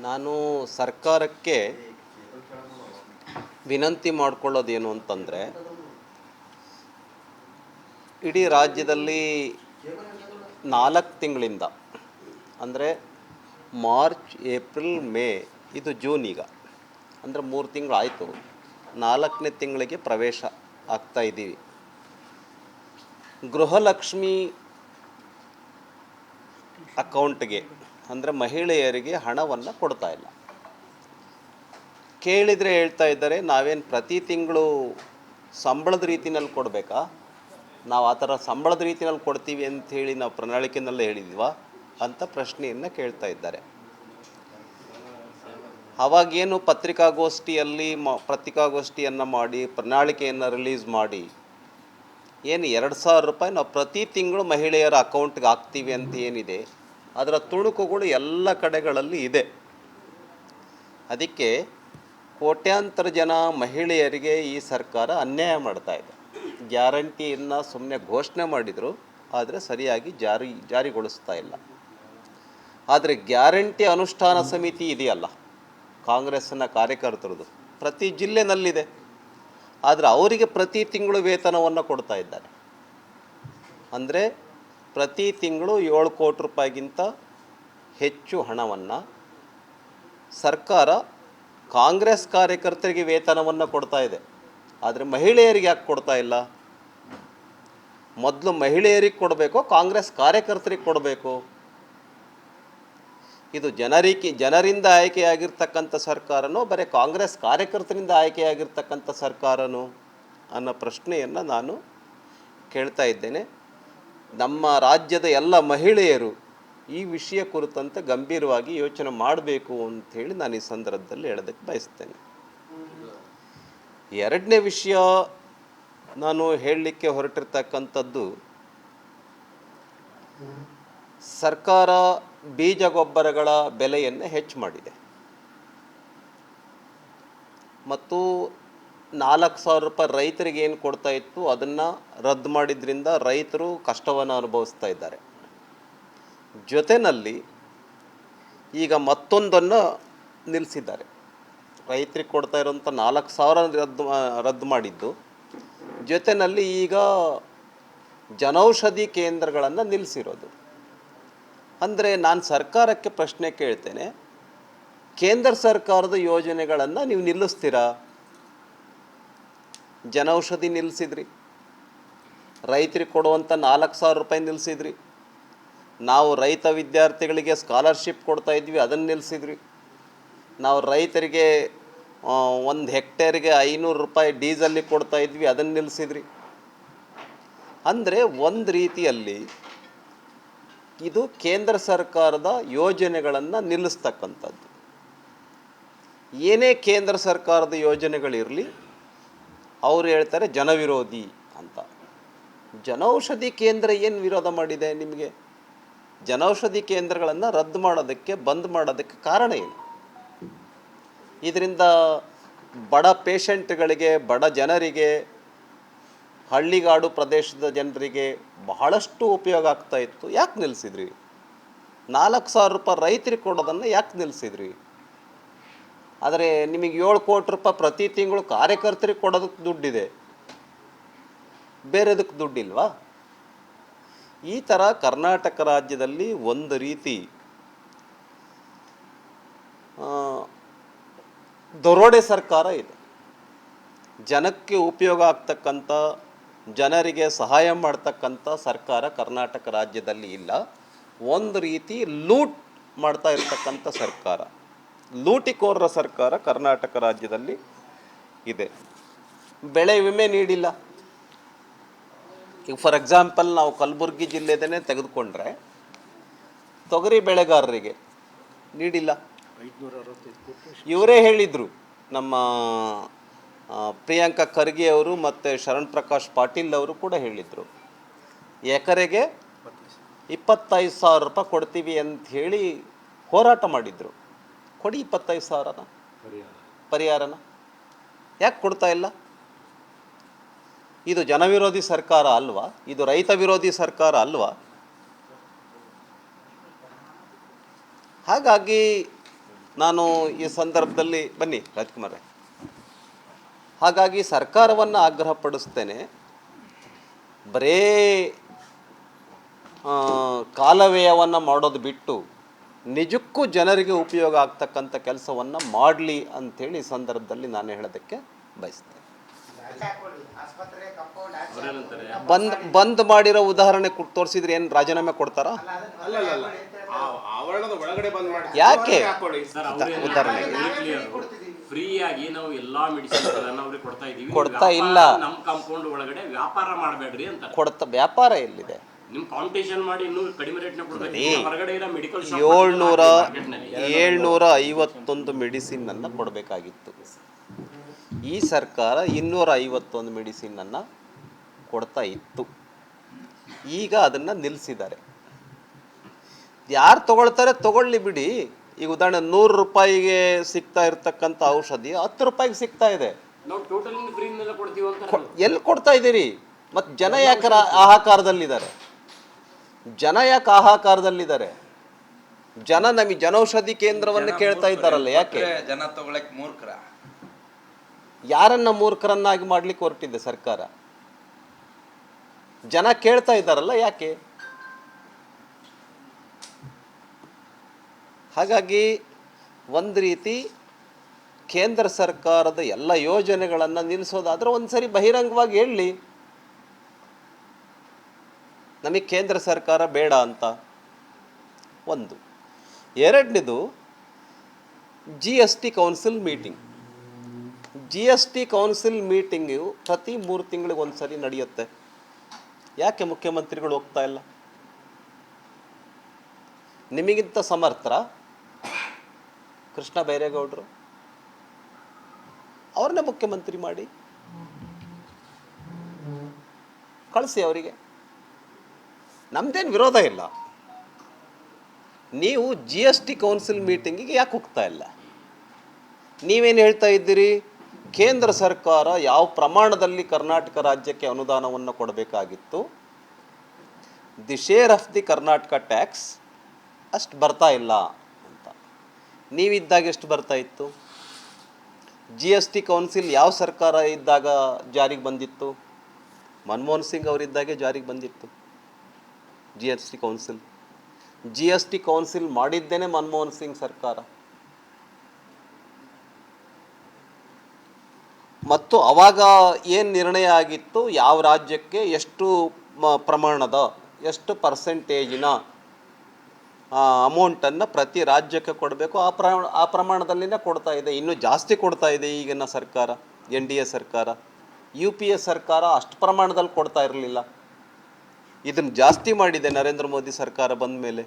ನಾನು ಸರ್ಕಾರಕ್ಕೆ ವಿನಂತಿ ಮಾಡಿಕೊಳ್ಳೋದೇನು ಅಂತಂದರೆ, ಇಡೀ ರಾಜ್ಯದಲ್ಲಿ 4 ತಿಂಗಳಿಂದ ಅಂದರೆ ಮಾರ್ಚ್, ಏಪ್ರಿಲ್, ಮೇ, ಇದು ಜೂನ್, ಈಗ ಅಂದರೆ 3 ತಿಂಗಳು ಆಯಿತು. 4ನೇ ತಿಂಗಳಿಗೆ ಪ್ರವೇಶ ಆಗ್ತಾ ಇದ್ದೀವಿ. ಗೃಹಲಕ್ಷ್ಮಿ ಅಕೌಂಟ್ಗೆ ಅಂದರೆ ಮಹಿಳೆಯರಿಗೆ ಹಣವನ್ನು ಕೊಡ್ತಾ ಇಲ್ಲ. ಕೇಳಿದರೆ ಹೇಳ್ತಾ ಇದ್ದಾರೆ, ನಾವೇನು ಪ್ರತಿ ತಿಂಗಳು ಸಂಬಳದ ರೀತಿಯಲ್ಲಿ ಕೊಡಬೇಕಾ? ನಾವು ಆ ಥರ ಸಂಬಳದ ರೀತಿಯಲ್ಲಿ ಕೊಡ್ತೀವಿ ಅಂಥೇಳಿ ನಾವು ಪ್ರಣಾಳಿಕೆಯಲ್ಲೇ ಹೇಳಿದ್ವಾ ಅಂತ ಪ್ರಶ್ನೆಯನ್ನು ಕೇಳ್ತಾ ಇದ್ದಾರೆ. ಅವಾಗೇನು ಪತ್ರಿಕಾಗೋಷ್ಠಿಯನ್ನು ಮಾಡಿ ಪ್ರಣಾಳಿಕೆಯನ್ನು ರಿಲೀಸ್ ಮಾಡಿ ಏನು 2,000 ರೂಪಾಯಿ ನಾವು ಪ್ರತಿ ತಿಂಗಳು ಮಹಿಳೆಯರ ಅಕೌಂಟ್ಗೆ ಹಾಕ್ತೀವಿ ಅಂತ ಏನಿದೆ, ಅದರ ತುಣುಕುಗಳು ಎಲ್ಲ ಕಡೆಗಳಲ್ಲಿ ಇದೆ. ಅದಕ್ಕೆ ಕೋಟ್ಯಾಂತರ ಜನ ಮಹಿಳೆಯರಿಗೆ ಈ ಸರ್ಕಾರ ಅನ್ಯಾಯ ಮಾಡ್ತಾ ಇದೆ. ಗ್ಯಾರಂಟಿಯನ್ನು ಸುಮ್ಮನೆ ಘೋಷಣೆ ಮಾಡಿದರು, ಆದರೆ ಸರಿಯಾಗಿ ಜಾರಿಗೊಳಿಸ್ತಾ ಇಲ್ಲ. ಆದರೆ ಗ್ಯಾರಂಟಿ ಅನುಷ್ಠಾನ ಸಮಿತಿ ಇದೆಯಲ್ಲ, ಕಾಂಗ್ರೆಸ್ಸಿನ ಕಾರ್ಯಕರ್ತರದು, ಪ್ರತಿ ಜಿಲ್ಲೆನಲ್ಲಿದೆ. ಆದರೆ ಅವರಿಗೆ ಪ್ರತಿ ತಿಂಗಳು ವೇತನವನ್ನು ಕೊಡ್ತಾ ಇದ್ದಾರೆ. ಅಂದರೆ ಪ್ರತಿ ತಿಂಗಳು 7 ಕೋಟಿ ರೂಪಾಯಿಗಿಂತ ಹೆಚ್ಚು ಹಣವನ್ನು ಸರ್ಕಾರ ಕಾಂಗ್ರೆಸ್ ಕಾರ್ಯಕರ್ತರಿಗೆ ವೇತನವನ್ನು ಕೊಡ್ತಾ ಇದೆ. ಆದರೆ ಮಹಿಳೆಯರಿಗೆ ಯಾಕೆ ಕೊಡ್ತಾ ಇಲ್ಲ? ಮೊದಲು ಮಹಿಳೆಯರಿಗೆ ಕೊಡಬೇಕು, ಕಾಂಗ್ರೆಸ್ ಕಾರ್ಯಕರ್ತರಿಗೆ ಕೊಡಬೇಕು? ಇದು ಜನರಿಂದ ಆಯ್ಕೆಯಾಗಿರ್ತಕ್ಕಂಥ ಸರ್ಕಾರನೋ ಬರೀ ಕಾಂಗ್ರೆಸ್ ಕಾರ್ಯಕರ್ತರಿಂದ ಆಯ್ಕೆಯಾಗಿರ್ತಕ್ಕಂಥ ಸರ್ಕಾರನೋ ಅನ್ನೋ ಪ್ರಶ್ನೆಯನ್ನು ನಾನು ಕೇಳ್ತಾ ಇದ್ದೇನೆ. ನಮ್ಮ ರಾಜ್ಯದ ಎಲ್ಲ ಮಹಿಳೆಯರು ಈ ವಿಷಯ ಕುರಿತಂತೆ ಗಂಭೀರವಾಗಿ ಯೋಚನೆ ಮಾಡಬೇಕು ಅಂಥೇಳಿ ನಾನು ಈ ಸಂದರ್ಭದಲ್ಲಿ ಹೇಳೋದಕ್ಕೆ ಬಯಸ್ತೇನೆ. ಎರಡನೇ ವಿಷಯ ನಾನು ಹೇಳಲಿಕ್ಕೆ ಹೊರಟಿರ್ತಕ್ಕಂಥದ್ದು, ಸರ್ಕಾರ ಬೀಜ ಗೊಬ್ಬರಗಳ ಬೆಲೆಯನ್ನು ಹೆಚ್ಚು ಮಾಡಿದೆ ಮತ್ತು 4,000 ರೂಪಾಯಿ ರೈತರಿಗೆ ಏನು ಕೊಡ್ತಾ ಇತ್ತು ಅದನ್ನು ರದ್ದು ಮಾಡಿದ್ರಿಂದ ರೈತರು ಕಷ್ಟವನ್ನು ಅನುಭವಿಸ್ತಾ ಇದ್ದಾರೆ. ಜೊತೆಯಲ್ಲಿ ಈಗ ಮತ್ತೊಂದನ್ನು ನಿಲ್ಲಿಸಿದ್ದಾರೆ. ರೈತರಿಗೆ ಕೊಡ್ತಾ ಇರೋಂಥ 4,000 ರದ್ದು ಮಾಡಿದ್ದು, ಜೊತೆಯಲ್ಲಿ ಈಗ ಜನೌಷಧಿ ಕೇಂದ್ರಗಳನ್ನು ನಿಲ್ಲಿಸಿರೋದು. ಅಂದರೆ ನಾನು ಸರ್ಕಾರಕ್ಕೆ ಪ್ರಶ್ನೆ ಕೇಳ್ತೇನೆ, ಕೇಂದ್ರ ಸರ್ಕಾರದ ಯೋಜನೆಗಳನ್ನು ನೀವು ನಿಲ್ಲಿಸ್ತೀರಾ? ಜನೌಷಧಿ ನಿಲ್ಲಿಸಿದ್ರಿ, ರೈತರಿಗೆ ಕೊಡುವಂಥ 4,000 ರೂಪಾಯಿ ನಿಲ್ಲಿಸಿದ್ರಿ, ನಾವು ರೈತ ವಿದ್ಯಾರ್ಥಿಗಳಿಗೆ ಸ್ಕಾಲರ್ಶಿಪ್ ಕೊಡ್ತಾ ಇದ್ವಿ, ಅದನ್ನು ನಿಲ್ಲಿಸಿದ್ರಿ, ನಾವು ರೈತರಿಗೆ 1 ಹೆಕ್ಟೇರ್ಗೆ 500 ರೂಪಾಯಿ ಡೀಸೆಲ್ಲಿಗೆ ಕೊಡ್ತಾ ಇದ್ವಿ, ಅದನ್ನು ನಿಲ್ಲಿಸಿದ್ರಿ. ಅಂದರೆ ಒಂದು ರೀತಿಯಲ್ಲಿ ಇದು ಕೇಂದ್ರ ಸರ್ಕಾರದ ಯೋಜನೆಗಳನ್ನು ನಿಲ್ಲಿಸ್ತಕ್ಕಂಥದ್ದು. ಏನೇ ಕೇಂದ್ರ ಸರ್ಕಾರದ ಯೋಜನೆಗಳಿರಲಿ, ಅವರು ಹೇಳ್ತಾರೆ ಜನವಿರೋಧಿ ಅಂತ. ಜನೌಷಧಿ ಕೇಂದ್ರ ಏನು ವಿರೋಧ ಮಾಡಿದೆ ನಿಮಗೆ? ಜನೌಷಧಿ ಕೇಂದ್ರಗಳನ್ನು ರದ್ದು ಮಾಡೋದಕ್ಕೆ, ಬಂದ್ ಮಾಡೋದಕ್ಕೆ ಕಾರಣ ಏನು? ಇದರಿಂದ ಬಡ ಪೇಷಂಟ್ಗಳಿಗೆ, ಬಡ ಜನರಿಗೆ, ಹಳ್ಳಿಗಾಡು ಪ್ರದೇಶದ ಜನರಿಗೆ ಬಹಳಷ್ಟು ಉಪಯೋಗ ಆಗ್ತಾ ಇತ್ತು. ಯಾಕೆ ನಿಲ್ಲಿಸಿದ್ರಿ? 4,000 ರೂಪಾಯಿ ರೈತರಿಗೆ ಕೊಡೋದನ್ನು ಯಾಕೆ ನಿಲ್ಲಿಸಿದ್ರಿ? ಆದರೆ ನಿಮಗೆ 7 ಕೋಟಿ ರೂಪಾಯಿ ಪ್ರತಿ ತಿಂಗಳು ಕಾರ್ಯಕರ್ತರಿಗೆ ಕೊಡೋದಕ್ಕೆ ದುಡ್ಡಿದೆ, ಬೇರೆದಕ್ಕೆ ದುಡ್ಡಿಲ್ವಾ? ಈ ಥರ ಕರ್ನಾಟಕ ರಾಜ್ಯದಲ್ಲಿ ಒಂದು ರೀತಿ ದರೋಡೆ ಸರ್ಕಾರ ಇದೆ. ಜನಕ್ಕೆ ಉಪಯೋಗ ಆಗ್ತಕ್ಕಂಥ, ಜನರಿಗೆ ಸಹಾಯ ಮಾಡ್ತಕ್ಕಂಥ ಸರ್ಕಾರ ಕರ್ನಾಟಕ ರಾಜ್ಯದಲ್ಲಿ ಇಲ್ಲ. ಒಂದು ರೀತಿ ಲೂಟ್ ಮಾಡ್ತಾ ಇರ್ತಕ್ಕಂಥ ಸರ್ಕಾರ, ಲೂಟಿಕೋರರ ಸರ್ಕಾರ ಕರ್ನಾಟಕ ರಾಜ್ಯದಲ್ಲಿ ಇದೆ. ಬೆಳೆ ವಿಮೆ ನೀಡಿಲ್ಲ. ಈಗ ಫಾರ್ ಎಕ್ಸಾಂಪಲ್ ನಾವು ಕಲಬುರಗಿ ಜಿಲ್ಲೆದನ್ನೇ ತೆಗೆದುಕೊಂಡ್ರೆ, ತೊಗರಿ ಬೆಳೆಗಾರರಿಗೆ ನೀಡಿಲ್ಲ. ಇವರೇ ಹೇಳಿದರು, ನಮ್ಮ ಪ್ರಿಯಾಂಕಾ ಖರ್ಗೆ ಅವರು ಮತ್ತು ಶರಣ್ ಪ್ರಕಾಶ್ ಪಾಟೀಲ್ ಅವರು ಕೂಡ ಹೇಳಿದರು, ಎಕರೆಗೆ 25,000 ರೂಪಾಯಿ ಕೊಡ್ತೀವಿ ಅಂಥೇಳಿ ಹೋರಾಟ ಮಾಡಿದರು. ಕೊಡಿ 25,000ನ ಪರಿಹಾರನ. ಯಾಕೆ ಕೊಡ್ತಾ ಇಲ್ಲ? ಇದು ಜನವಿರೋಧಿ ಸರ್ಕಾರ ಅಲ್ವಾ? ಇದು ರೈತ ವಿರೋಧಿ ಸರ್ಕಾರ ಅಲ್ವಾ? ಹಾಗಾಗಿ ನಾನು ಈ ಸಂದರ್ಭದಲ್ಲಿ ಬನ್ನಿ ರಾಜ್ಕುಮಾರೇ, ಹಾಗಾಗಿ ಸರ್ಕಾರವನ್ನು ಆಗ್ರಹಪಡಿಸ್ತೇನೆ, ಬರೇ ಕಾಲವ್ಯಯವನ್ನು ಮಾಡೋದು ಬಿಟ್ಟು ನಿಜಕ್ಕೂ ಜನರಿಗೆ ಉಪಯೋಗ ಆಗ್ತಕ್ಕಂಥ ಕೆಲಸವನ್ನು ಮಾಡಲಿ ಅಂಥೇಳಿ ಈ ಸಂದರ್ಭದಲ್ಲಿ ನಾನು ಹೇಳೋದಕ್ಕೆ ಬಯಸ್ತೇನೆ. ಬಂದ್ ಮಾಡಿರೋ ಉದಾಹರಣೆ ತೋರಿಸಿದ್ರೆ ಏನು ರಾಜೀನಾಮೆ ಕೊಡ್ತಾರಾ? ಯಾಕೆ ಉದಾಹರಣೆ ಫ್ರೀಯಾಗಿ ನಾವು ಎಲ್ಲಾ ಮೆಡಿಸಿನ್ ಅವ್ರಿಗೆ ಕೊಡ್ತಾ ಇದೀವಿ, ಕೊಡ್ತಾ ಇಲ್ಲ. ನಮ್ಮ ಕಾಂಪೌಂಡ್ ಒಳಗಡೆ ವ್ಯಾಪಾರ ಮಾಡಬೇಡ್ರಿ ಅಂತ. ವ್ಯಾಪಾರ ಎಲ್ಲಿದೆ? ನಿಮ್ ಕಾಂಪಿಟೇಷನ್ ಮಾಡಿ ಇನ್ನೂ ಕಡಿಮೆ ರೇಟ್ನ ಕೊಡ್ಬೇಕು. ಹೊರಗಡೆ ಇರೋ ಮೆಡಿಕಲ್ 751 ಮೆಡಿಸಿನನ್ನು ಕೊಡಬೇಕಾಗಿತ್ತು. ಈ ಸರ್ಕಾರ 251 ಮೆಡಿಸಿನನ್ನು ಕೊಡ್ತಾ ಇತ್ತು. ಈಗ ಅದನ್ನು ನಿಲ್ಲಿಸಿದ್ದಾರೆ. ಯಾರು ತಗೊಳ್ತಾರೆ ತಗೊಳ್ಳಿ ಬಿಡಿ. ಈಗ ಉದಾಹರಣೆ 100 ರೂಪಾಯಿಗೆ ಸಿಗ್ತಾ ಇರ್ತಕ್ಕಂಥ ಔಷಧಿ 10 ರೂಪಾಯಿಗೆ ಸಿಗ್ತಾ ಇದೆ. ಎಲ್ಲಿ ಕೊಡ್ತಾ ಇದ್ದೀರಿ? ಮತ್ತು ಜನ ಯಾಕೆ ಹಾಹಾಕಾರದಲ್ಲಿದ್ದಾರೆ? ಜನ ನಮಗೆ ಜನೌಷಧಿ ಕೇಂದ್ರವನ್ನು ಕೇಳ್ತಾ ಇದ್ದಾರಲ್ಲ, ಯಾಕೆ? ಜನ ತಗೊಳಕ್ ಮೂರ್ಖರ. ಯಾರನ್ನ ಮೂರ್ಖರನ್ನಾಗಿ ಮಾಡ್ಲಿಕ್ಕೆ ಹೊರಟಿದೆ ಸರ್ಕಾರ? ಜನ ಕೇಳ್ತಾ ಇದ್ದಾರಲ್ಲ, ಯಾಕೆ? ಹಾಗಾಗಿ ಒಂದು ರೀತಿ ಕೇಂದ್ರ ಸರ್ಕಾರದ ಎಲ್ಲ ಯೋಜನೆಗಳನ್ನು ನಿಲ್ಲಿಸೋದಾದ್ರೆ ಒಂದ್ಸರಿ ಬಹಿರಂಗವಾಗಿ ಹೇಳಲಿ, ನಮಗೆ ಕೇಂದ್ರ ಸರ್ಕಾರ ಬೇಡ ಅಂತ. ಒಂದು. ಎರಡನೇದು GST council meeting. GST council meeting ಪ್ರತಿ 3 ತಿಂಗಳಿಗೆ ಒಂದ್ಸರಿ ನಡೆಯುತ್ತೆ. ಯಾಕೆ ಮುಖ್ಯಮಂತ್ರಿಗಳು ಹೋಗ್ತಾ ಇಲ್ಲ? ನಿಮಗಿಂತ ಸಮರ್ಥರ ಕೃಷ್ಣ ಬೈರೇಗೌಡರು, ಅವ್ರನ್ನೇ ಮುಖ್ಯಮಂತ್ರಿ ಮಾಡಿ ಕಳಿಸಿ ಅವರಿಗೆ. ನಮ್ದೇನು ವಿರೋಧ ಇಲ್ಲ. ನೀವು GST ಕೌನ್ಸಿಲ್ ಮೀಟಿಂಗಿಗೆ ಯಾಕೆ ಹೋಗ್ತಾ ಇಲ್ಲ? ನೀವೇನು ಹೇಳ್ತಾ ಇದ್ದೀರಿ? ಕೇಂದ್ರ ಸರ್ಕಾರ ಯಾವ ಪ್ರಮಾಣದಲ್ಲಿ ಕರ್ನಾಟಕ ರಾಜ್ಯಕ್ಕೆ ಅನುದಾನವನ್ನು ಕೊಡಬೇಕಾಗಿತ್ತು, the share of the Karnataka tax ಅಷ್ಟು ಬರ್ತಾ ಇಲ್ಲ ಅಂತ. ನೀವಿದ್ದಾಗ ಎಷ್ಟು ಬರ್ತಾ ಇತ್ತು? GST ಕೌನ್ಸಿಲ್ ಯಾವ ಸರ್ಕಾರ ಇದ್ದಾಗ ಜಾರಿಗೆ ಬಂದಿತ್ತು? ಮನಮೋಹನ್ ಸಿಂಗ್ ಅವರಿದ್ದಾಗೆ ಜಾರಿಗೆ ಬಂದಿತ್ತು GST ಕೌನ್ಸಿಲ್ ಮಾಡಿದ್ದೇನೆ ಮನಮೋಹನ್ ಸಿಂಗ್ ಸರ್ಕಾರ. ಮತ್ತು ಅವಾಗ ಏನು ನಿರ್ಣಯ ಆಗಿತ್ತು, ಯಾವ ರಾಜ್ಯಕ್ಕೆ ಎಷ್ಟು ಪ್ರಮಾಣದ, ಎಷ್ಟು ಪರ್ಸೆಂಟೇಜಿನ ಅಮೌಂಟನ್ನು ಪ್ರತಿ ರಾಜ್ಯಕ್ಕೆ ಕೊಡಬೇಕು, ಆ ಪ್ರಮಾಣದಲ್ಲಿನೇ ಕೊಡ್ತಾ ಇದೆ. ಇನ್ನೂ ಜಾಸ್ತಿ ಕೊಡ್ತಾ ಇದೆ ಈಗಿನ ಸರ್ಕಾರ, NDA ಸರ್ಕಾರ. UPA ಸರ್ಕಾರ ಅಷ್ಟು ಪ್ರಮಾಣದಲ್ಲಿ ಕೊಡ್ತಾ ಇರಲಿಲ್ಲ. ಇದನ್ನು ಜಾಸ್ತಿ ಮಾಡಿದೆ ನರೇಂದ್ರ ಮೋದಿ ಸರ್ಕಾರ ಬಂದ ಮೇಲೆ.